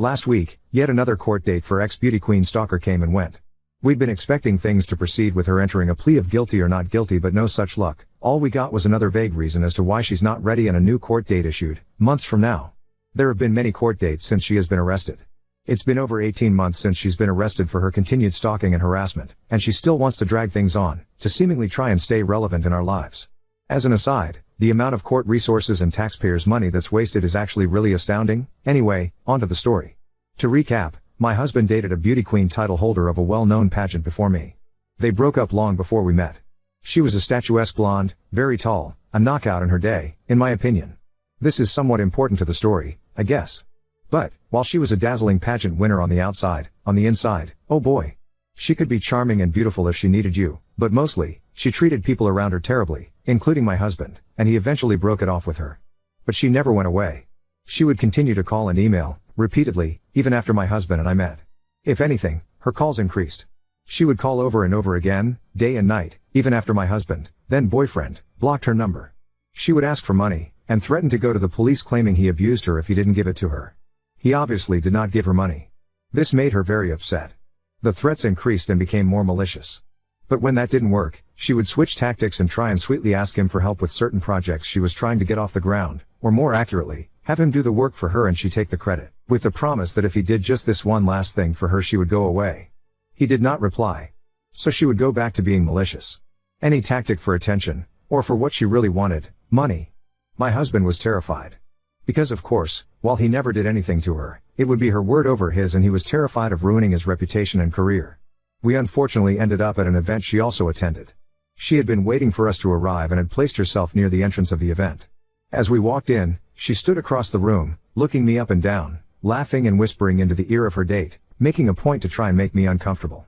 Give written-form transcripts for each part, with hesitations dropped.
Last week, yet another court date for ex-beauty queen stalker came and went. We'd been expecting things to proceed with her entering a plea of guilty or not guilty, but no such luck. All we got was another vague reason as to why she's not ready and a new court date issued, months from now. There have been many court dates since she has been arrested. It's been over 18 months since she's been arrested for her continued stalking and harassment, and she still wants to drag things on, to seemingly try and stay relevant in our lives. As an aside, the amount of court resources and taxpayers' money that's wasted is actually really astounding. Anyway, onto the story. To recap, my husband dated a beauty queen title holder of a well-known pageant before me. They broke up long before we met. She was a statuesque blonde, very tall, a knockout in her day, in my opinion. This is somewhat important to the story, I guess. But, while she was a dazzling pageant winner on the outside, on the inside, oh boy. She could be charming and beautiful if she needed you, but mostly, she treated people around her terribly, including my husband, and he eventually broke it off with her. But she never went away. She would continue to call and email, repeatedly, even after my husband and I met. If anything, her calls increased. She would call over and over again, day and night, even after my husband, then boyfriend, blocked her number. She would ask for money, and threatened to go to the police claiming he abused her if he didn't give it to her. He obviously did not give her money. This made her very upset. The threats increased and became more malicious. But when that didn't work, she would switch tactics and try and sweetly ask him for help with certain projects she was trying to get off the ground, or more accurately, have him do the work for her and she take the credit, with the promise that if he did just this one last thing for her she would go away. He did not reply. So she would go back to being malicious. Any tactic for attention, or for what she really wanted, money. My husband was terrified. Because of course, while he never did anything to her, it would be her word over his, and he was terrified of ruining his reputation and career. We unfortunately ended up at an event she also attended. She had been waiting for us to arrive and had placed herself near the entrance of the event. As we walked in, she stood across the room, looking me up and down, laughing and whispering into the ear of her date, making a point to try and make me uncomfortable.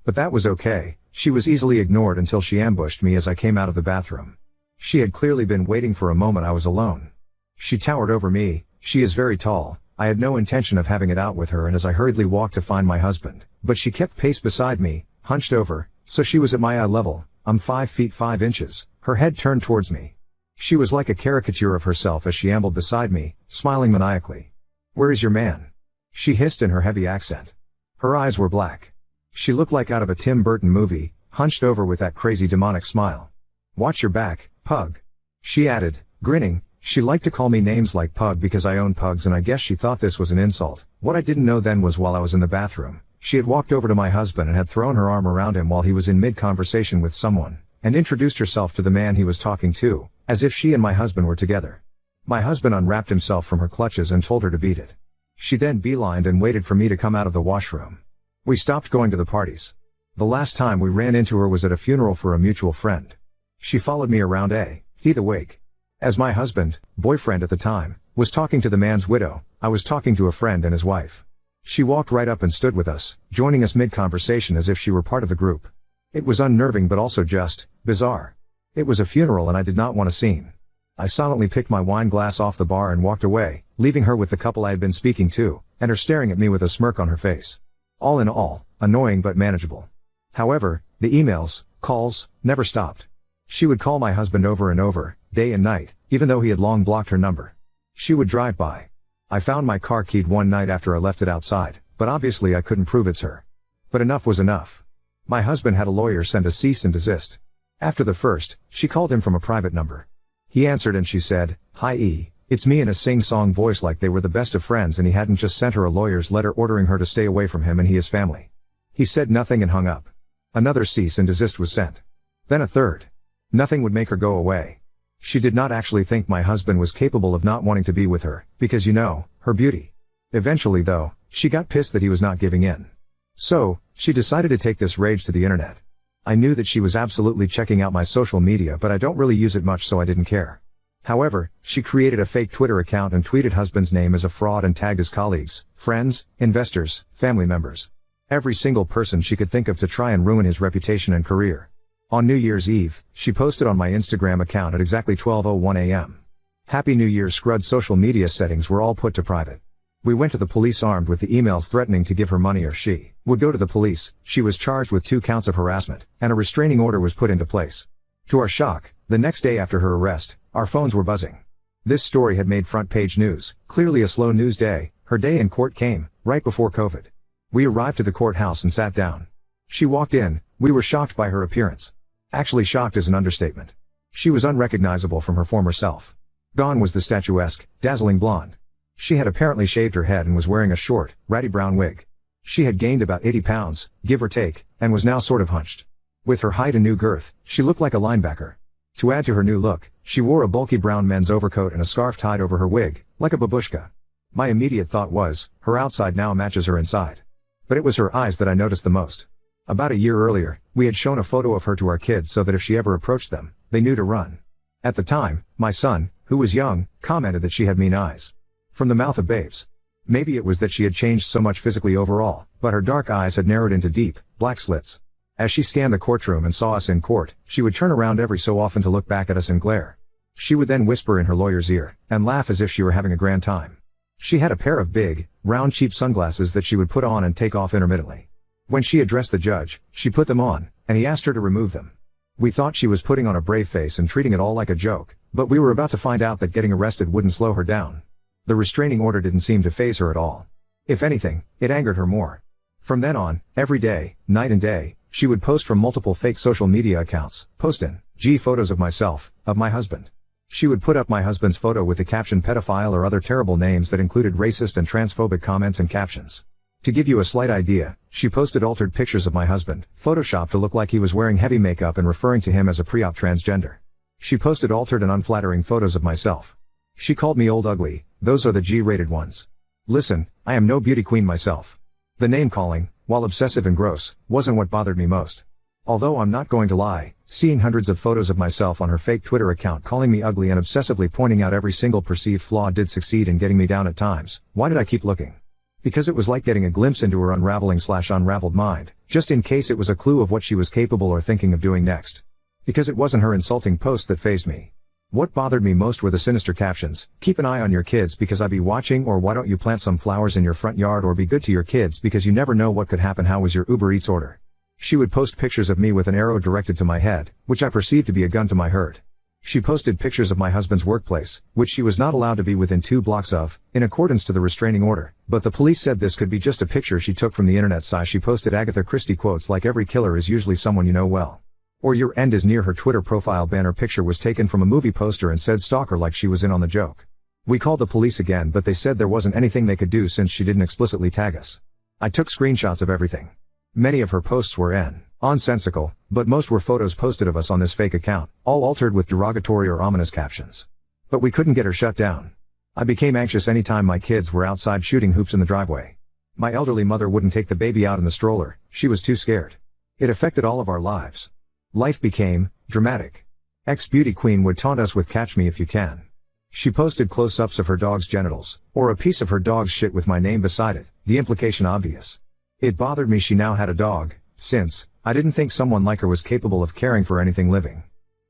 But that was okay, she was easily ignored until she ambushed me as I came out of the bathroom. She had clearly been waiting for a moment I was alone. She towered over me, she is very tall, I had no intention of having it out with her, and as I hurriedly walked to find my husband, but she kept pace beside me, hunched over, so she was at my eye level. I'm 5 feet 5 inches, her head turned towards me. She was like a caricature of herself as she ambled beside me, smiling maniacally. "Where is your man?" she hissed in her heavy accent. Her eyes were black. She looked like out of a Tim Burton movie, hunched over with that crazy demonic smile. "Watch your back, pug," she added, grinning. She liked to call me names like Pug because I own pugs, and I guess she thought this was an insult. What I didn't know then was while I was in the bathroom, she had walked over to my husband and had thrown her arm around him while he was in mid-conversation with someone, and introduced herself to the man he was talking to, as if she and my husband were together. My husband unwrapped himself from her clutches and told her to beat it. She then beelined and waited for me to come out of the washroom. We stopped going to the parties. The last time we ran into her was at a funeral for a mutual friend. She followed me around the wake. As my husband, boyfriend at the time, was talking to the man's widow, I was talking to a friend and his wife. She walked right up and stood with us, joining us mid-conversation as if she were part of the group. It was unnerving but also just bizarre. It was a funeral and I did not want a scene. I silently picked my wine glass off the bar and walked away, leaving her with the couple I had been speaking to, and her staring at me with a smirk on her face. All in all, annoying but manageable. However, the emails, calls, never stopped. She would call my husband over and over, day and night, even though he had long blocked her number. She would drive by. I found my car keyed one night after I left it outside, but obviously I couldn't prove it's her. But enough was enough. My husband had a lawyer send a cease and desist. After the first, she called him from a private number. He answered and she said, "Hi E, it's me," in a sing-song voice like they were the best of friends and he hadn't just sent her a lawyer's letter ordering her to stay away from him and his family. He said nothing and hung up. Another cease and desist was sent. Then a third. Nothing would make her go away. She did not actually think my husband was capable of not wanting to be with her, because her beauty. Eventually though, she got pissed that he was not giving in. So, she decided to take this rage to the internet. I knew that she was absolutely checking out my social media, but I don't really use it much, so I didn't care. However, she created a fake Twitter account and tweeted husband's name as a fraud and tagged his colleagues, friends, investors, family members. Every single person she could think of to try and ruin his reputation and career. On New Year's Eve, she posted on my Instagram account at exactly 12:01 a.m. Happy New Year. Scrud social media settings were all put to private. We went to the police armed with the emails threatening to give her money or she would go to the police. She was charged with 2 counts of harassment, and a restraining order was put into place. To our shock, the next day after her arrest, our phones were buzzing. This story had made front page news, clearly a slow news day. Her day in court came, Right before COVID. We arrived to the courthouse and sat down. She walked in. We were shocked by her appearance. Actually, shocked is an understatement. She was unrecognizable from her former self. Gone was the statuesque, dazzling blonde. She had apparently shaved her head and was wearing a short, ratty brown wig. She had gained about 80 pounds, give or take, and was now sort of hunched. With her height and new girth, she looked like a linebacker. To add to her new look, she wore a bulky brown men's overcoat and a scarf tied over her wig, like a babushka. My immediate thought was, her outside now matches her inside. But it was her eyes that I noticed the most. About a year earlier, we had shown a photo of her to our kids so that if she ever approached them, they knew to run. At the time, my son, who was young, commented that she had mean eyes. From the mouth of babes. Maybe it was that she had changed so much physically overall, but her dark eyes had narrowed into deep, black slits. As she scanned the courtroom and saw us in court, she would turn around every so often to look back at us and glare. She would then whisper in her lawyer's ear, and laugh as if she were having a grand time. She had a pair of big, round cheap sunglasses that she would put on and take off intermittently. When she addressed the judge, she put them on, and he asked her to remove them. We thought she was putting on a brave face and treating it all like a joke, but we were about to find out that getting arrested wouldn't slow her down. The restraining order didn't seem to faze her at all. If anything, it angered her more. From then on, every day, night and day, she would post from multiple fake social media accounts, photos of myself, of my husband. She would put up my husband's photo with the caption pedophile or other terrible names that included racist and transphobic comments and captions. To give you a slight idea, she posted altered pictures of my husband, photoshopped to look like he was wearing heavy makeup and referring to him as a pre-op transgender. She posted altered and unflattering photos of myself. She called me old ugly, those are the G-rated ones. Listen, I am no beauty queen myself. The name calling, while obsessive and gross, wasn't what bothered me most. Although I'm not going to lie, seeing hundreds of photos of myself on her fake Twitter account calling me ugly and obsessively pointing out every single perceived flaw did succeed in getting me down at times. Why did I keep looking? Because it was like getting a glimpse into her unraveled mind, just in case it was a clue of what she was capable or thinking of doing next. Because it wasn't her insulting posts that fazed me. What bothered me most were the sinister captions, keep an eye on your kids because I be watching, or why don't you plant some flowers in your front yard, or be good to your kids because you never know what could happen, how was your Uber Eats order. She would post pictures of me with an arrow directed to my head, which I perceived to be a gun to my heart. She posted pictures of my husband's workplace, which she was not allowed to be within 2 blocks of, in accordance to the restraining order, but the police said this could be just a picture she took from the internet. She posted Agatha Christie quotes like every killer is usually someone you know well. Or your end is near. Her Twitter profile banner picture was taken from a movie poster and said stalker like she was in on the joke. We called the police again, but they said there wasn't anything they could do since she didn't explicitly tag us. I took screenshots of everything. Many of her posts were nonsensical, but most were photos posted of us on this fake account, all altered with derogatory or ominous captions. But we couldn't get her shut down. I became anxious anytime my kids were outside shooting hoops in the driveway. My elderly mother wouldn't take the baby out in the stroller, she was too scared. It affected all of our lives. Life became dramatic. Ex-beauty queen would taunt us with catch me if you can. She posted close-ups of her dog's genitals, or a piece of her dog's shit with my name beside it, the implication obvious. It bothered me she now had a dog, since I didn't think someone like her was capable of caring for anything living.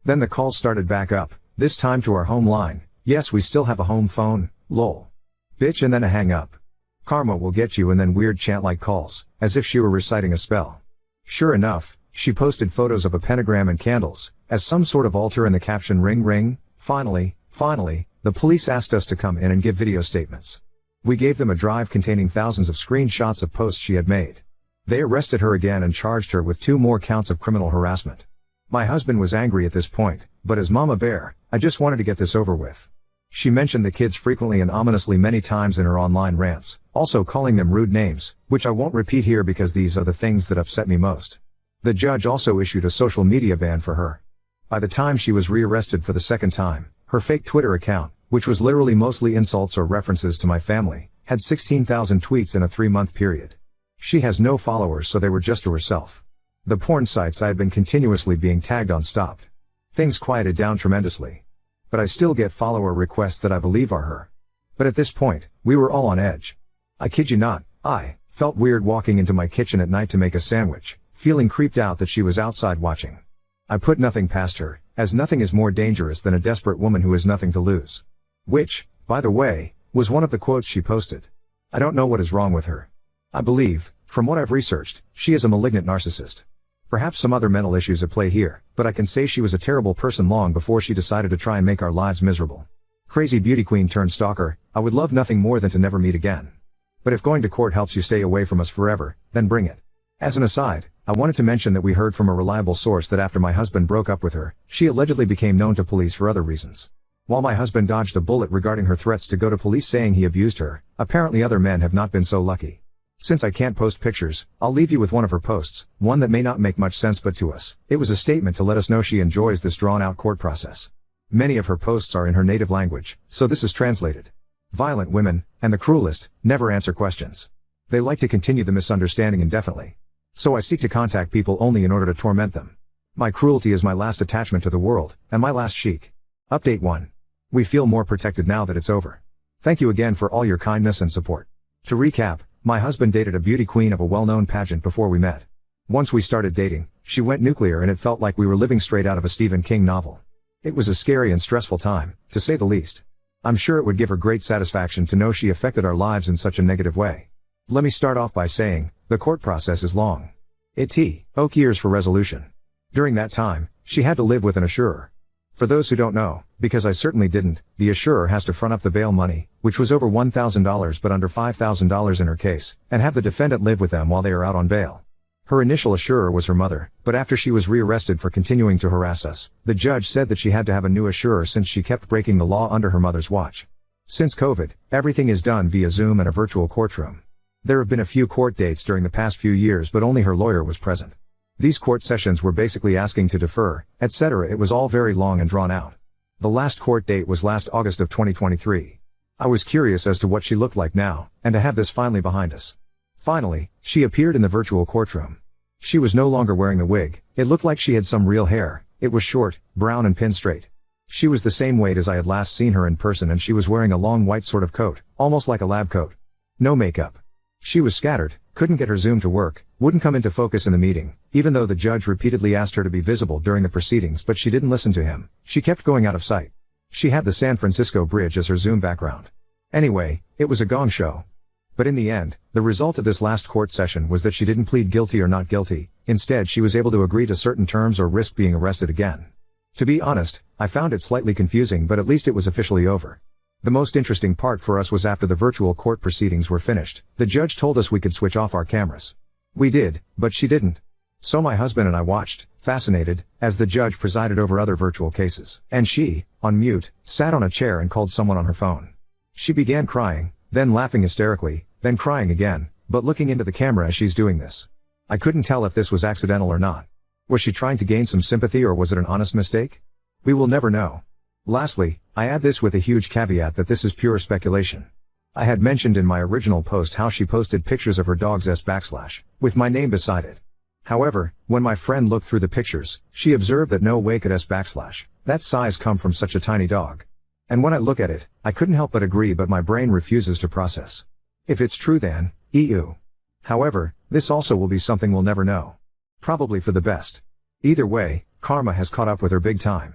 Then the calls started back up, this time to our home line. Yes, we still have a home phone, lol. Bitch, and then a hang up. Karma will get you, and then weird chant-like calls, as if she were reciting a spell. Sure enough, she posted photos of a pentagram and candles, as some sort of altar, and the caption ring ring. Finally, the police asked us to come in and give video statements. We gave them a drive containing thousands of screenshots of posts she had made. They arrested her again and charged her with 2 more counts of criminal harassment. My husband was angry at this point, but as Mama Bear, I just wanted to get this over with. She mentioned the kids frequently and ominously many times in her online rants, also calling them rude names, which I won't repeat here because these are the things that upset me most. The judge also issued a social media ban for her. By the time she was rearrested for the second time, her fake Twitter account, which was literally mostly insults or references to my family, had 16,000 tweets in a 3-month period. She has no followers, so they were just to herself. The porn sites I had been continuously being tagged on stopped. Things quieted down tremendously. But I still get follower requests that I believe are her. But at this point, we were all on edge. I kid you not, I felt weird walking into my kitchen at night to make a sandwich, feeling creeped out that she was outside watching. I put nothing past her, as nothing is more dangerous than a desperate woman who has nothing to lose. Which, by the way, was one of the quotes she posted. I don't know what is wrong with her. I believe, from what I've researched, she is a malignant narcissist. Perhaps some other mental issues at play here, but I can say she was a terrible person long before she decided to try and make our lives miserable. Crazy beauty queen turned stalker, I would love nothing more than to never meet again. But if going to court helps you stay away from us forever, then bring it. As an aside, I wanted to mention that we heard from a reliable source that after my husband broke up with her, she allegedly became known to police for other reasons. While my husband dodged a bullet regarding her threats to go to police saying he abused her, apparently other men have not been so lucky. Since I can't post pictures, I'll leave you with one of her posts, one that may not make much sense but to us, it was a statement to let us know she enjoys this drawn-out court process. Many of her posts are in her native language, so this is translated. Violent women, and the cruelest, never answer questions. They like to continue the misunderstanding indefinitely. So I seek to contact people only in order to torment them. My cruelty is my last attachment to the world, and my last chic. Update 1. We feel more protected now that it's over. Thank you again for all your kindness and support. To recap, my husband dated a beauty queen of a well-known pageant before we met. Once we started dating, she went nuclear and it felt like we were living straight out of a Stephen King novel. It was a scary and stressful time, to say the least. I'm sure it would give her great satisfaction to know she affected our lives in such a negative way. Let me start off by saying, the court process is long. It took years for resolution. During that time, she had to live with an assurer. For those who don't know, because I certainly didn't, the assurer has to front up the bail money, which was over $1,000 but under $5,000 in her case, and have the defendant live with them while they are out on bail. Her initial assurer was her mother, but after she was rearrested for continuing to harass us, the judge said that she had to have a new assurer since she kept breaking the law under her mother's watch. Since COVID, everything is done via Zoom and a virtual courtroom. There have been a few court dates during the past few years but only her lawyer was present. These court sessions were basically asking to defer, etc. It was all very long and drawn out. The last court date was last August of 2023. I was curious as to what she looked like now, and to have this finally behind us. Finally, she appeared in the virtual courtroom. She was no longer wearing the wig, it looked like she had some real hair, it was short, brown and pinned straight. She was the same weight as I had last seen her in person and she was wearing a long white sort of coat, almost like a lab coat. No makeup. She was scattered, couldn't get her Zoom to work, wouldn't come into focus in the meeting, even though the judge repeatedly asked her to be visible during the proceedings but she didn't listen to him, she kept going out of sight. She had the San Francisco Bridge as her Zoom background. Anyway, it was a gong show. But in the end, the result of this last court session was that she didn't plead guilty or not guilty, instead she was able to agree to certain terms or risk being arrested again. To be honest, I found it slightly confusing but at least it was officially over. The most interesting part for us was after the virtual court proceedings were finished, the judge told us we could switch off our cameras. We did, but she didn't. So my husband and I watched, fascinated, as the judge presided over other virtual cases. And she, on mute, sat on a chair and called someone on her phone. She began crying, then laughing hysterically, then crying again, but looking into the camera as she's doing this. I couldn't tell if this was accidental or not. Was she trying to gain some sympathy or was it an honest mistake? We will never know. Lastly, I add this with a huge caveat that this is pure speculation. I had mentioned in my original post how she posted pictures of her dog's S / with my name beside it. However, when my friend looked through the pictures, she observed that no way could S / that size come from such a tiny dog. And when I look at it, I couldn't help but agree but my brain refuses to process. If it's true then, ew. However, this also will be something we'll never know. Probably for the best. Either way, karma has caught up with her big time.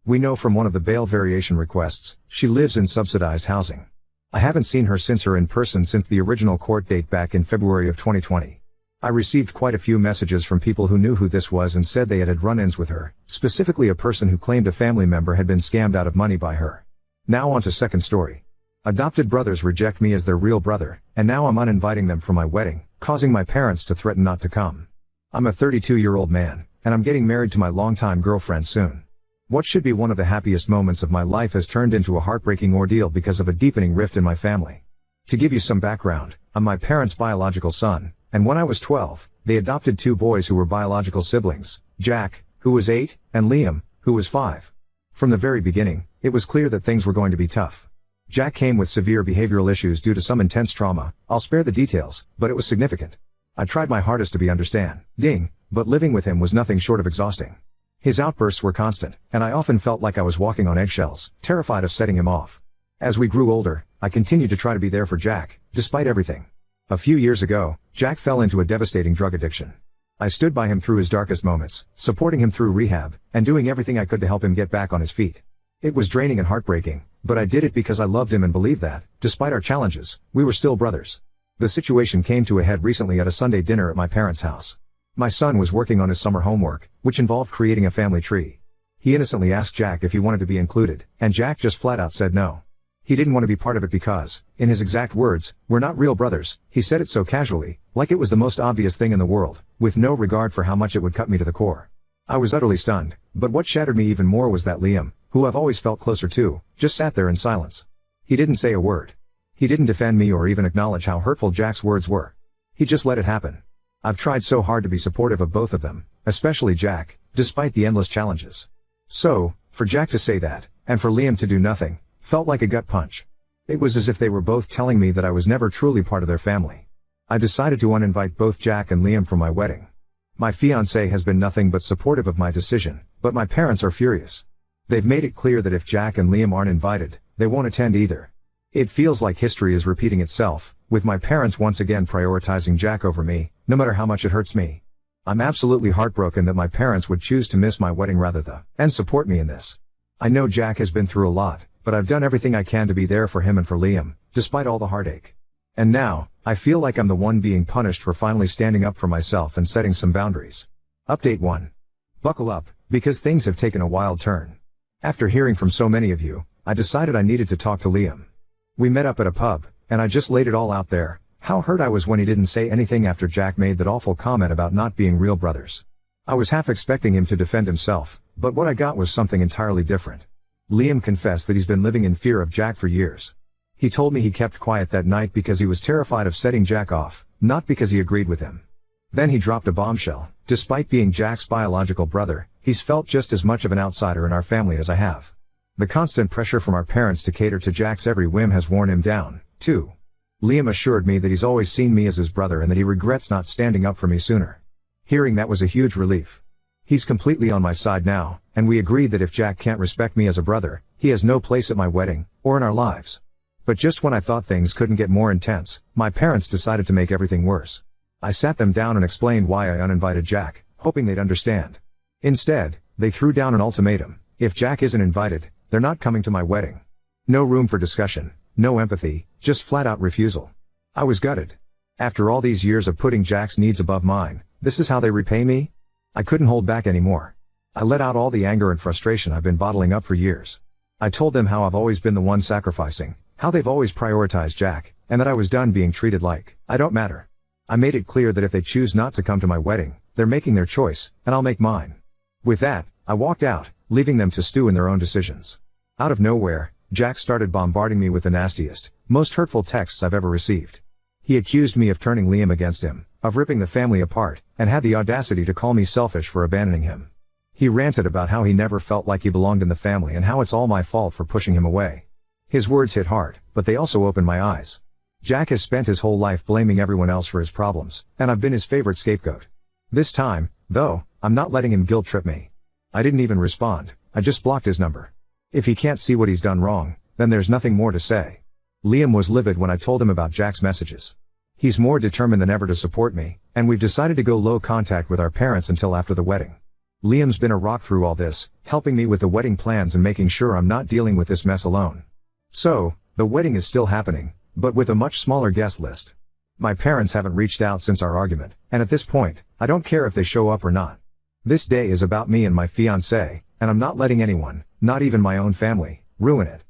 We know from one of the bail variation requests, she lives in subsidized housing. I haven't seen her since her in person since the original court date back in February of 2020. I received quite a few messages from people who knew who this was and said they had had run-ins with her, specifically a person who claimed a family member had been scammed out of money by her. Now on to second story. Adopted brothers reject me as their real brother, and now I'm uninviting them for my wedding, causing my parents to threaten not to come. I'm a 32-year-old man, and I'm getting married to my longtime girlfriend soon. What should be one of the happiest moments of my life has turned into a heartbreaking ordeal because of a deepening rift in my family. To give you some background, I'm my parents' biological son, and when I was 12, they adopted 2 boys who were biological siblings, Jack, who was 8, and Liam, who was 5. From the very beginning, it was clear that things were going to be tough. Jack came with severe behavioral issues due to some intense trauma, I'll spare the details, but it was significant. I tried my hardest to be understanding, but living with him was nothing short of exhausting. His outbursts were constant, and I often felt like I was walking on eggshells, terrified of setting him off. As we grew older, I continued to try to be there for Jack, despite everything. A few years ago, Jack fell into a devastating drug addiction. I stood by him through his darkest moments, supporting him through rehab, and doing everything I could to help him get back on his feet. It was draining and heartbreaking, but I did it because I loved him and believed that, despite our challenges, we were still brothers. The situation came to a head recently at a Sunday dinner at my parents' house. My son was working on his summer homework, which involved creating a family tree. He innocently asked Jack if he wanted to be included, and Jack just flat out said no. He didn't want to be part of it because, in his exact words, "We're not real brothers." He said it so casually, like it was the most obvious thing in the world, with no regard for how much it would cut me to the core. I was utterly stunned, but what shattered me even more was that Liam, who I've always felt closer to, just sat there in silence. He didn't say a word. He didn't defend me or even acknowledge how hurtful Jack's words were. He just let it happen. I've tried so hard to be supportive of both of them, especially Jack, despite the endless challenges. So, for Jack to say that, and for Liam to do nothing, felt like a gut punch. It was as if they were both telling me that I was never truly part of their family. I decided to uninvite both Jack and Liam for my wedding. My fiancé has been nothing but supportive of my decision, but my parents are furious. They've made it clear that if Jack and Liam aren't invited, they won't attend either. It feels like history is repeating itself, with my parents once again prioritizing Jack over me, no matter how much it hurts me. I'm absolutely heartbroken that my parents would choose to miss my wedding rather than support me in this. I know Jack has been through a lot, but I've done everything I can to be there for him and for Liam, despite all the heartache. And now, I feel like I'm the one being punished for finally standing up for myself and setting some boundaries. Update 1. Buckle up, because things have taken a wild turn. After hearing from so many of you, I decided I needed to talk to Liam. We met up at a pub, and I just laid it all out there, how hurt I was when he didn't say anything after Jack made that awful comment about not being real brothers. I was half expecting him to defend himself, but what I got was something entirely different. Liam confessed that he's been living in fear of Jack for years. He told me he kept quiet that night because he was terrified of setting Jack off, not because he agreed with him. Then he dropped a bombshell. Despite being Jack's biological brother, he's felt just as much of an outsider in our family as I have. The constant pressure from our parents to cater to Jack's every whim has worn him down, too. Liam assured me that he's always seen me as his brother and that he regrets not standing up for me sooner. Hearing that was a huge relief. He's completely on my side now, and we agreed that if Jack can't respect me as a brother, he has no place at my wedding, or in our lives. But just when I thought things couldn't get more intense, my parents decided to make everything worse. I sat them down and explained why I uninvited Jack, hoping they'd understand. Instead, they threw down an ultimatum: if Jack isn't invited, they're not coming to my wedding. No room for discussion, no empathy, just flat-out refusal. I was gutted. After all these years of putting Jack's needs above mine, this is how they repay me? I couldn't hold back anymore. I let out all the anger and frustration I've been bottling up for years. I told them how I've always been the one sacrificing, how they've always prioritized Jack, and that I was done being treated like I don't matter. I made it clear that if they choose not to come to my wedding, they're making their choice, and I'll make mine. With that, I walked out, leaving them to stew in their own decisions. Out of nowhere, Jack started bombarding me with the nastiest, most hurtful texts I've ever received. He accused me of turning Liam against him, of ripping the family apart, and had the audacity to call me selfish for abandoning him. He ranted about how he never felt like he belonged in the family and how it's all my fault for pushing him away. His words hit hard, but they also opened my eyes. Jack has spent his whole life blaming everyone else for his problems, and I've been his favorite scapegoat. This time, though, I'm not letting him guilt trip me. I didn't even respond, I just blocked his number. If he can't see what he's done wrong, then there's nothing more to say. Liam was livid when I told him about Jack's messages. He's more determined than ever to support me, and we've decided to go low contact with our parents until after the wedding. Liam's been a rock through all this, helping me with the wedding plans and making sure I'm not dealing with this mess alone. So, the wedding is still happening, but with a much smaller guest list. My parents haven't reached out since our argument, and at this point, I don't care if they show up or not. This day is about me and my fiancé, and I'm not letting anyone, not even my own family, ruin it.